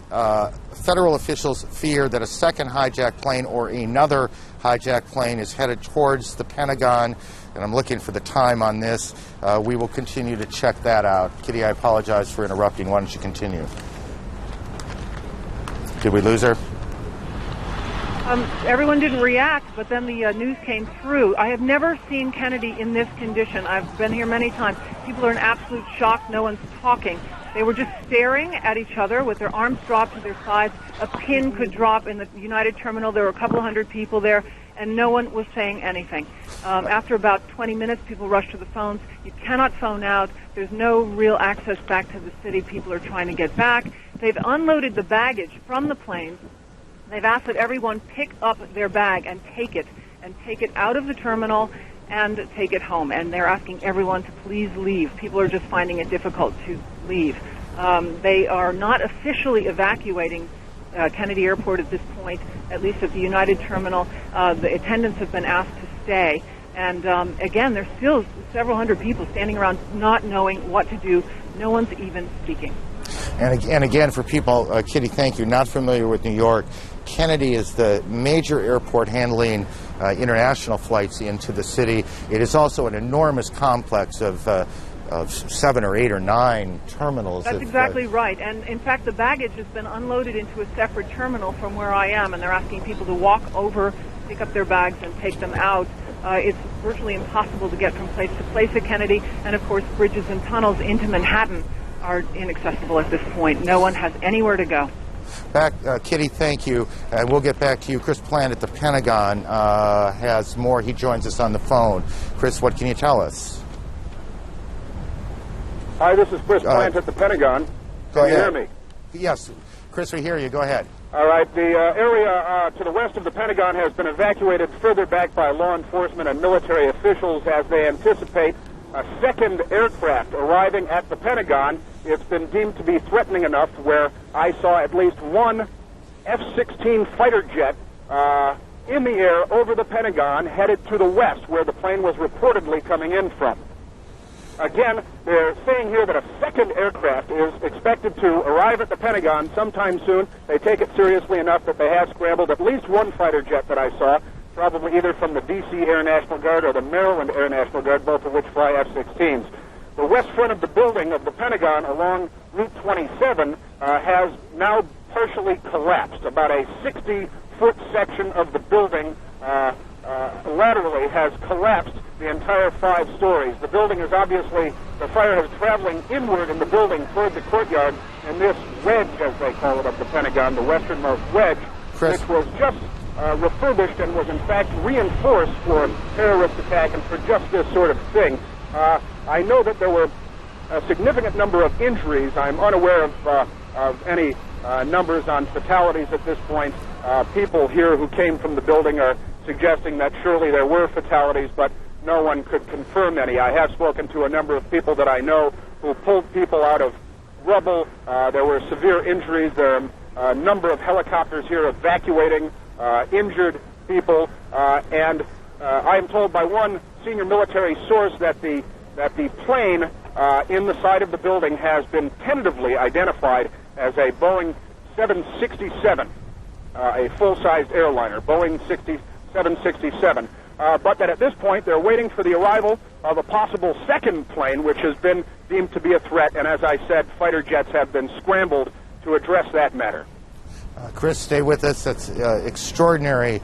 A: federal officials fear that a second hijacked plane or another hijacked plane is headed towards the Pentagon, and I'm looking for the time on this. We will continue to check that out. Kitty, I apologize for interrupting. Why don't you continue? Did we lose her?
Q: Everyone didn't react, but then the news came through. I have never seen Kennedy in this condition. I've been here many times. People are in absolute shock. No one's talking. They were just staring at each other with their arms dropped to their sides. A pin could drop in the United Terminal. There were a couple hundred people there, and no one was saying anything. After about 20 minutes, people rushed to the phones. You cannot phone out. There's no real access back to the city. People are trying to get back. They've unloaded the baggage from the planes. They've asked that everyone pick up their bag and take it out of the terminal and take it home. And they're asking everyone to please leave. People are just finding it difficult to leave. They are not officially evacuating Kennedy Airport at this point, at least at the United Terminal. The attendants have been asked to stay. And again, there's still several hundred people standing around not knowing what to do. No one's even speaking.
A: And again, for people, Kitty, thank you, not familiar with New York, Kennedy is the major airport handling international flights into the city. It is also an enormous complex of 7 or 8 or 9 terminals.
Q: That's exactly right. And in fact, the baggage has been unloaded into a separate terminal from where I am, and they're asking people to walk over, pick up their bags, and take them out. It's virtually impossible to get from place to place at Kennedy, and of course, bridges and tunnels into Manhattan are inaccessible at this point. No one has anywhere to go.
A: Kitty, thank you. We'll get back to you. Chris Plant at the Pentagon has more. He joins us on the phone. Chris, what can you tell us?
R: Hi, this is Chris Plant at the Pentagon.
A: Can
R: you hear me?
A: Yes. Chris, we hear you. Go ahead.
R: All right. The area to the west of the Pentagon has been evacuated further back by law enforcement and military officials as they anticipate a second aircraft arriving at the Pentagon. It's been deemed to be threatening enough where I saw at least one F-16 fighter jet in the air over the Pentagon headed to the west where the plane was reportedly coming in from. Again, they're saying here that a second aircraft is expected to arrive at the Pentagon sometime soon. They take it seriously enough that they have scrambled at least one fighter jet that I saw, probably either from the D.C. Air National Guard or the Maryland Air National Guard, both of which fly F-16s. The west front of the building of the Pentagon along Route 27 has now partially collapsed. About a 60-foot section of the building laterally has collapsed the entire 5 stories. The building is obviously, the fire is traveling inward in the building toward the courtyard, and this wedge, as they call it, of the Pentagon, the westernmost wedge, which was just refurbished and was in fact reinforced for terrorist attack and for just this sort of thing. I know that there were a significant number of injuries. I'm unaware of any numbers on fatalities at this point. People here who came from the building are suggesting that surely there were fatalities, but no one could confirm any. I have spoken to a number of people that I know who pulled people out of rubble. There were severe injuries. There are a number of helicopters here evacuating injured people, and I am told by one senior military source that the plane in the side of the building has been tentatively identified as a Boeing 767, a full-sized airliner, Boeing 767. but that at this point they're waiting for the arrival of a possible second plane, which has been deemed to be a threat. And as I said, fighter jets have been scrambled to address that matter.
A: Chris, stay with us. That's extraordinary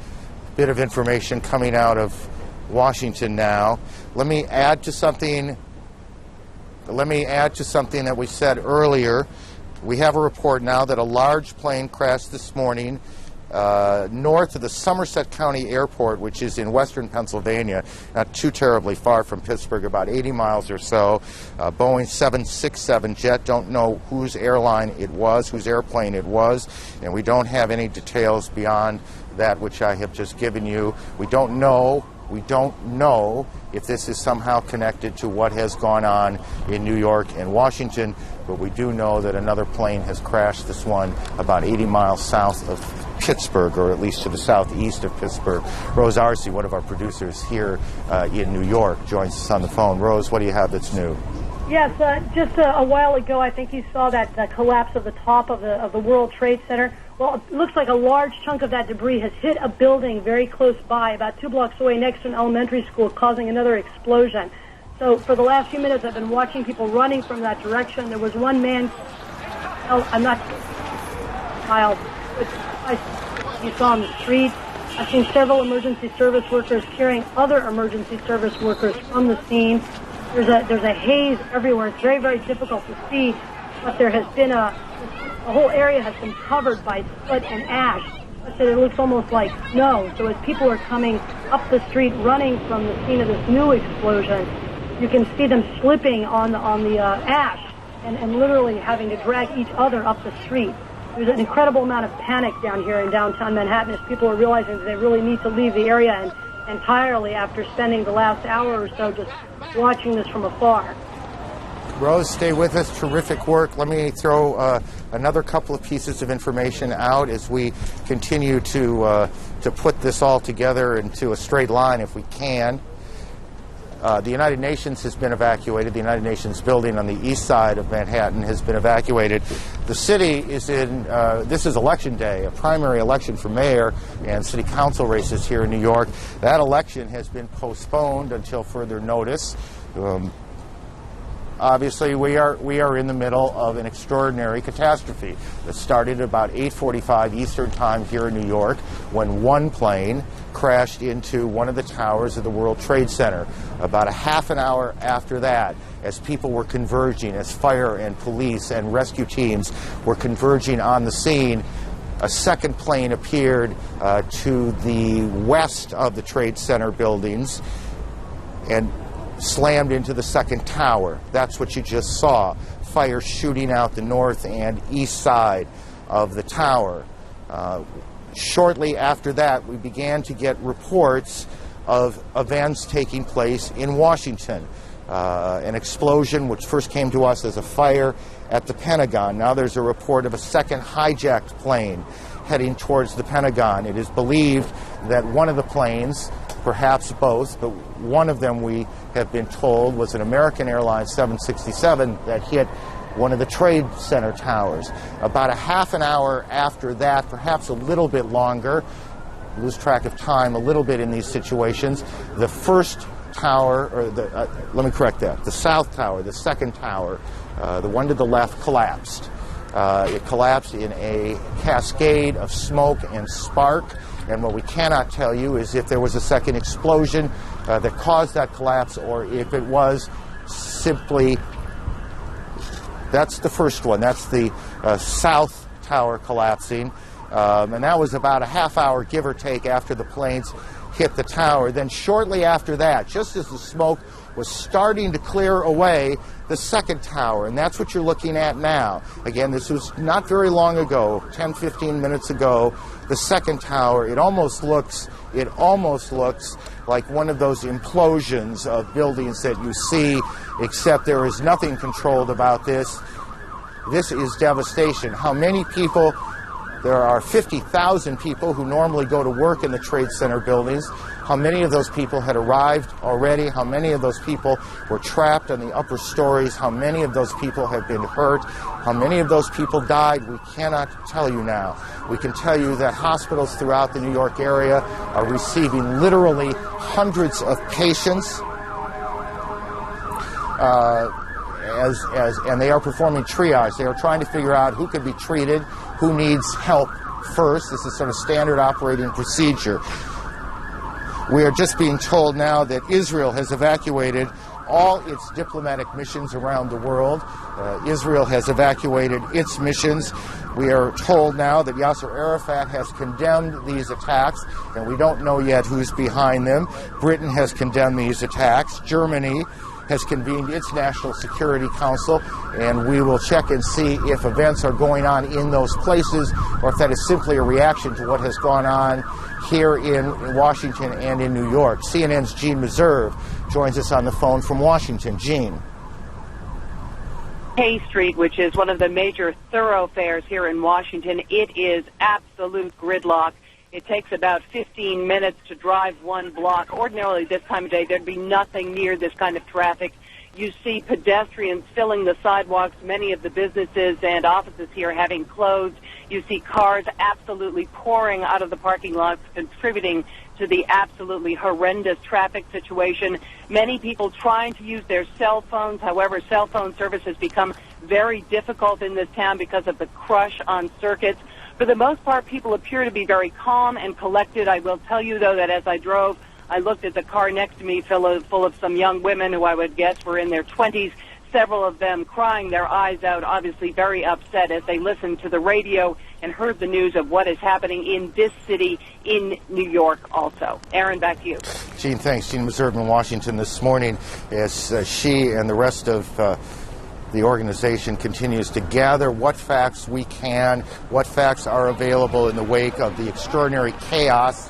A: bit of information coming out of Washington now. Let me add to something that we said earlier. We have a report now that a large plane crashed this morning north of the Somerset County Airport, which is in western Pennsylvania, not too terribly far from Pittsburgh, about 80 miles or so. Boeing 767 jet. Don't know whose airline it was, whose airplane it was, and we don't have any details beyond that which I have just given you. We don't know if this is somehow connected to what has gone on in New York and Washington, but we do know that another plane has crashed, this one about 80 miles south of Pittsburgh, or at least to the southeast of Pittsburgh. Rose Arce, one of our producers here in New York, joins us on the phone. Rose, what do you have that's new?
B: Yes, just a while ago, I think you saw that collapse of the top of the World Trade Center. Well, it looks like a large chunk of that debris has hit a building very close by, about 2 blocks away, next to an elementary school, causing another explosion. So for the last few minutes, I've been watching people running from that direction. There was one man, child, you saw on the street. I've seen several emergency service workers carrying other emergency service workers from the scene. There's a haze everywhere. It's very, very difficult to see, but there has been the whole area has been covered by soot and ash. So it looks almost like snow. So as people are coming up the street, running from the scene of this new explosion, you can see them slipping on the ash and literally having to drag each other up the street. There's an incredible amount of panic down here in downtown Manhattan as people are realizing that they really need to leave the area entirely after spending the last hour or so just watching this from afar.
A: Rose, stay with us. Terrific work. Let me throw another couple of pieces of information out as we continue to put this all together into a straight line if we can. The United Nations has been evacuated. The United Nations building on the east side of Manhattan has been evacuated. The city is in, this is election day, a primary election for mayor and city council races here in New York. That election has been postponed until further notice. Obviously, we are in the middle of an extraordinary catastrophe that started at about 8:45 Eastern Time here in New York when one plane crashed into one of the towers of the World Trade Center. About a half an hour after that, as people were converging, as fire and police and rescue teams were converging on the scene, a second plane appeared to the west of the Trade Center buildings and slammed into the second tower. That's what you just saw. Fire shooting out the north and east side of the tower. Shortly after that, we began to get reports of events taking place in Washington. An explosion which first came to us as a fire at the Pentagon. Now there's a report of a second hijacked plane heading towards the Pentagon. It is believed that one of the planes, perhaps both, but one of them, we have been told, was an American Airlines 767 that hit one of the Trade Center towers. About a half an hour after that, perhaps a little bit longer, lose track of time a little bit in these situations, the first tower, or let me correct that, the south tower, the second tower, the one to the left, collapsed. It collapsed in a cascade of smoke and spark. And what we cannot tell you is if there was a second explosion that caused that collapse, or if it was simply, that's the first one, that's the south tower collapsing. And that was about a half hour, give or take, after the planes hit the tower. Then shortly after that, just as the smoke was starting to clear away, the second tower, and that's what you're looking at now. Again, this was not very long ago, 10, 15 minutes ago. The second tower, it almost looks like one of those implosions of buildings that you see, except there is nothing controlled about this. This is devastation. How many people There are 50,000 people who normally go to work in the Trade Center buildings. How many of those people had arrived already? How many of those people were trapped on the upper stories? How many of those people have been hurt? How many of those people died? We cannot tell you now. We can tell you that hospitals throughout the New York area are receiving literally hundreds of patients. And they are performing triage. They are trying to figure out who can be treated, who needs help first. This is sort of standard operating procedure. We are just being told now that Israel has evacuated all its diplomatic missions around the world. Israel has evacuated its missions. We are told now that Yasser Arafat has condemned these attacks, and we don't know yet who's behind them. Britain has condemned these attacks. Germany has convened its National Security Council, and we will check and see if events are going on in those places or if that is simply a reaction to what has gone on here in Washington and in New York. CNN's Gene Meserve joins us on the phone from Washington. Gene.
S: K Street, which is one of the major thoroughfares here in Washington, it is absolute gridlock. It takes about 15 minutes to drive one block. Ordinarily, this time of day, there'd be nothing near this kind of traffic. You see pedestrians filling the sidewalks, many of the businesses and offices here having closed. You see cars absolutely pouring out of the parking lots, contributing to the absolutely horrendous traffic situation. Many people trying to use their cell phones. However, cell phone service has become very difficult in this town because of the crush on circuits. For the most part, people appear to be very calm and collected. I will tell you, though, that as I drove, I looked at the car next to me full of some young women who I would guess were in their 20s, several of them crying their eyes out, obviously very upset as they listened to the radio and heard the news of what is happening in this city in New York also. Aaron, back to you.
A: Gene, thanks. Gene Meserve in Washington this morning as she and the rest of the organization continues to gather what facts we can, what facts are available in the wake of the extraordinary chaos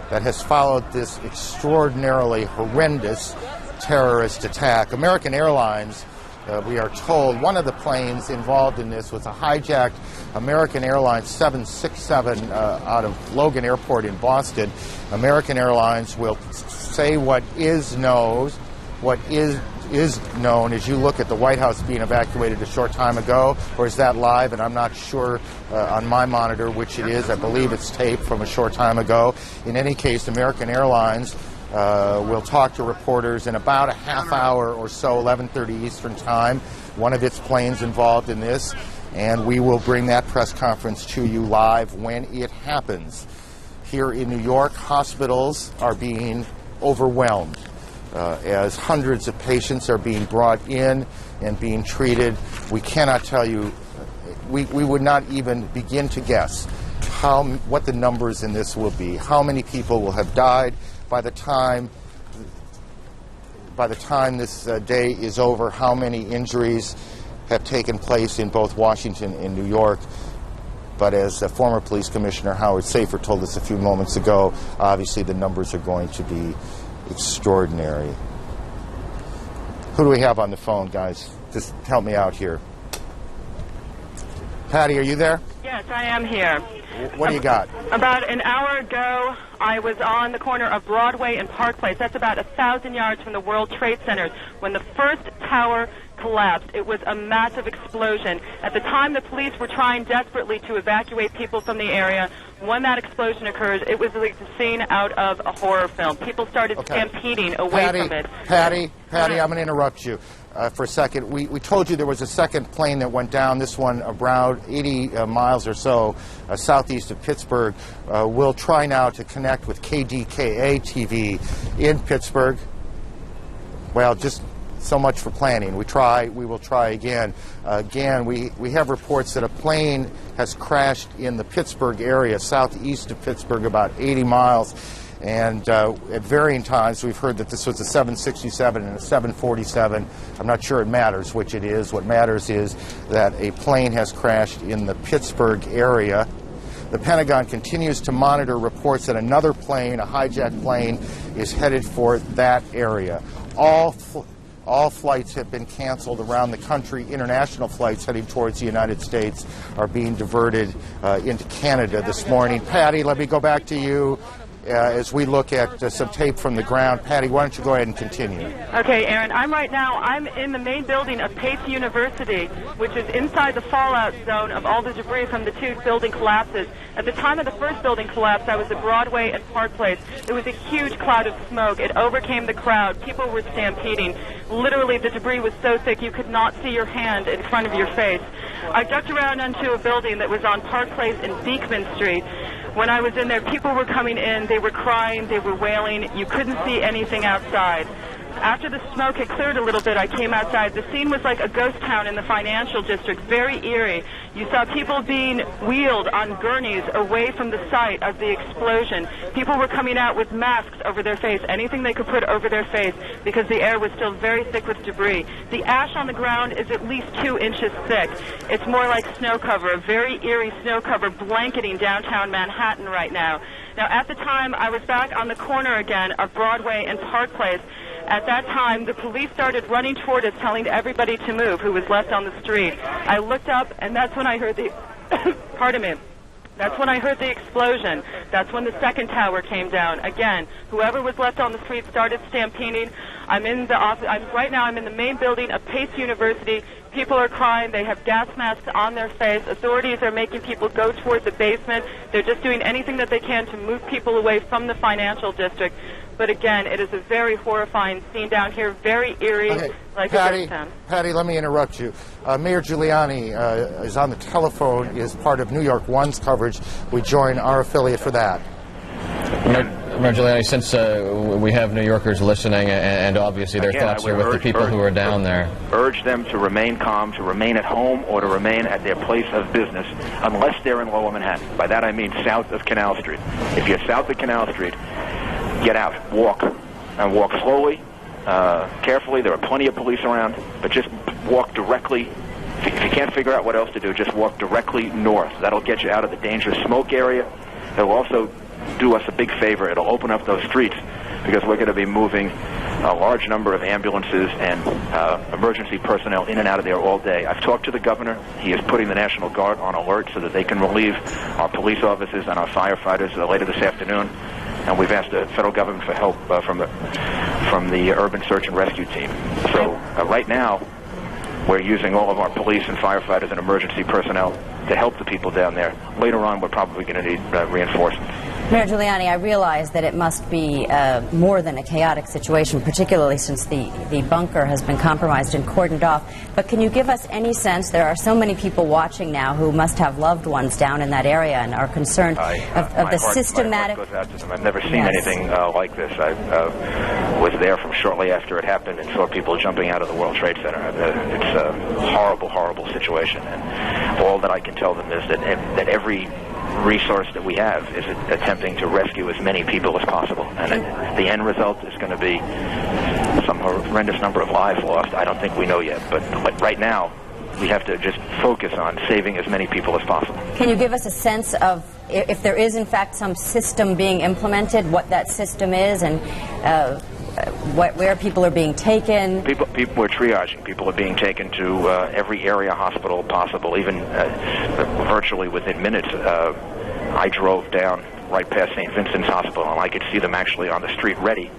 A: that has followed this extraordinarily horrendous terrorist attack. American Airlines, we are told, one of the planes involved in this was a hijacked American Airlines 767 out of Logan Airport in Boston. American Airlines will say what is known as you look at the White House being evacuated a short time ago, or is that live? And I'm not sure on my monitor which it is. I believe it's taped from a short time ago. In any case, American Airlines will talk to reporters in about a half hour or so, 11:30 Eastern Time. One of its planes involved in this, and we will bring that press conference to you live when it happens. Here in New York, hospitals are being overwhelmed. As hundreds of patients are being brought in and being treated. We cannot tell you, we would not even begin to guess what the numbers in this will be, how many people will have died by the time this day is over, how many injuries have taken place in both Washington and New York. But as former Police Commissioner Howard Safir told us a few moments ago, obviously the numbers are going to be extraordinary. Who do we have on the phone, guys? Just help me out here. Patty, are you there?
T: Yes, I am here.
A: What do you got?
T: About an hour ago, I was on the corner of Broadway and Park Place. That's about 1,000 yards from the World Trade Center. When the first tower collapsed, it was a massive explosion. At the time, the police were trying desperately to evacuate people from the area. When that explosion occurred, it was like the scene out of a horror film. People started stampeding away from it.
A: Patty, I'm going to interrupt you for a second. We told you there was a second plane that went down, this one around 80 miles or so southeast of Pittsburgh. We'll try now to connect with KDKA TV in Pittsburgh. Well, just so much for planning. We will try again. We have reports that a plane has crashed in the Pittsburgh area, southeast of Pittsburgh, about 80 miles. And at varying times, we've heard that this was a 767 and a 747. I'm not sure it matters which it is. What matters is that a plane has crashed in the Pittsburgh area. The Pentagon continues to monitor reports that another plane, a hijacked plane, is headed for that area. All All flights have been canceled around the country. International flights heading towards the United States are being diverted into Canada this morning. Patty, let me go back to you. As we look at some tape from the ground. Patty, why don't you go ahead and continue?
T: Okay, Aaron, I'm in the main building of Pace University, which is inside the fallout zone of all the debris from the two building collapses. At the time of the first building collapse, I was at Broadway and Park Place. There was a huge cloud of smoke. It overcame the crowd. People were stampeding. Literally, the debris was so thick you could not see your hand in front of your face. I ducked around onto a building that was on Park Place and Beekman Street. When I was in there, people were coming in, they were crying, they were wailing. You couldn't see anything outside. After the smoke had cleared a little bit, I came outside. The scene was like a ghost town in the financial district, very eerie. You saw people being wheeled on gurneys away from the site of the explosion. People were coming out with masks over their face, anything they could put over their face, because the air was still very thick with debris. The ash on the ground is at least 2 inches thick. It's more like snow cover, a very eerie snow cover blanketing downtown Manhattan right now. Now, at the time, I was back on the corner again of Broadway and Park Place. At that time, the police started running toward us, telling everybody to move who was left on the street. I looked up, and that's when I heard the... pardon me. That's when I heard the explosion. That's when the second tower came down. Again, whoever was left on the street started stampeding. I'm in the office. Right now, I'm in the main building of Pace University. People are crying. They have gas masks on their face. Authorities are making people go toward the basement. They're just doing anything that they can to move people away from the financial district. But again, it is a very horrifying scene down here, very eerie, like a ghost town.
A: Patty, let me interrupt you. Mayor Giuliani is on the telephone, is part of New York One's coverage. We join our affiliate for that.
U: Mayor Giuliani, since we have New Yorkers listening, and obviously their thoughts are with the people who are down there.
V: Urge them to remain calm, to remain at home, or to remain at their place of business, unless they're in Lower Manhattan. By that I mean south of Canal Street. If you're south of Canal Street, get out, walk, and walk slowly, carefully. There are plenty of police around, but just walk directly. If you can't figure out what else to do, just walk directly north. That'll get you out of the dangerous smoke area. It'll also do us a big favor. It'll open up those streets, because we're going to be moving a large number of ambulances and emergency personnel in and out of there all day. I've talked to the governor. He is putting the National Guard on alert so that they can relieve our police officers and our firefighters later this afternoon. And we've asked the federal government for help from the urban search and rescue team. So right now, we're using all of our police and firefighters and emergency personnel to help the people down there. Later on, we're probably going to need reinforcements.
W: Mayor Giuliani, I realize that it must be more than a chaotic situation, particularly since the bunker has been compromised and cordoned off. But can you give us any sense? There are so many people watching now who must have loved ones down in that area and are concerned of the systematic...
V: My heart goes out to them. I've never seen anything like this. I was there from shortly after it happened and saw people jumping out of the World Trade Center. It's a horrible, horrible situation. And all that I can tell them is that every resource that we have is attempting to rescue as many people as possible. And the end result is going to be some horrendous number of lives lost. I don't think we know yet. But right now, we have to just focus on saving as many people as possible.
W: Can you give us a sense of, if there is in fact some system being implemented, what that system is, and where people are being taken?
V: People are triaging. People are being taken to every area hospital possible, even virtually within minutes. I drove down right past St. Vincent's Hospital, and I could see them actually on the street ready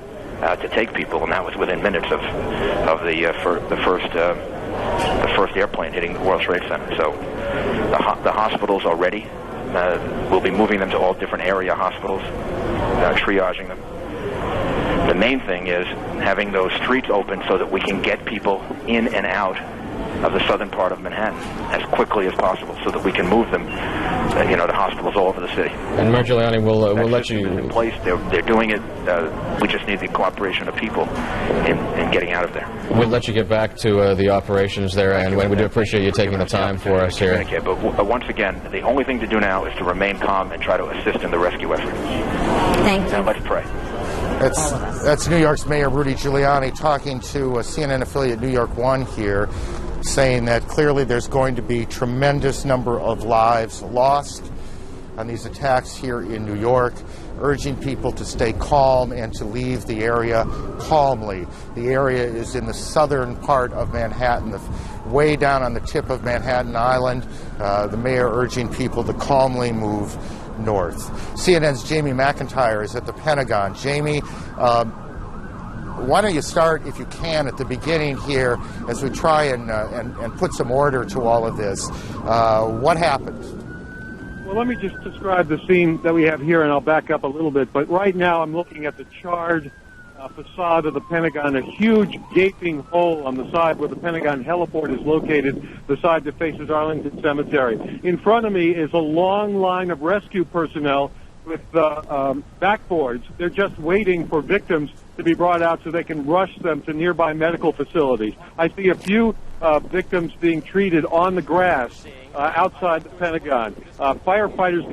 V: to take people, and that was within minutes of the first airplane hitting the World Trade Center. So the hospitals are ready. We'll be moving them to all different area hospitals, triaging them. The main thing is having those streets open so that we can get people in and out of the southern part of Manhattan as quickly as possible, so that we can move them, to hospitals all over the city.
U: And Mayor Giuliani, we'll let you...
V: in place. They're doing it. We just need the cooperation of people in getting out of there.
U: We'll let you get back to the operations there, and we do appreciate you taking the time for us here.
V: But once again, the only thing to do now is to remain calm and try to assist in the rescue effort.
W: Thank you.
V: Now let's pray.
A: That's New York's Mayor Rudy Giuliani talking to a CNN affiliate New York One here, saying that clearly there's going to be tremendous number of lives lost. on these attacks here in New York, urging people to stay calm and to leave the area calmly. The area is in the southern part of Manhattan, way down on the tip of Manhattan Island. The mayor urging people to calmly move north. CNN's Jamie McIntyre is at the Pentagon. Jamie, why don't you start, if you can, at the beginning here as we try and put some order to all of this. What happened?
C: Well, let me just describe the scene that we have here, and I'll back up a little bit. But right now I'm looking at the charred facade of the Pentagon, a huge gaping hole on the side where the Pentagon heliport is located, the side that faces Arlington Cemetery. In front of me is a long line of rescue personnel with backboards. They're just waiting for victims to be brought out so they can rush them to nearby medical facilities. I see a few victims being treated on the grass outside the Pentagon. Firefighters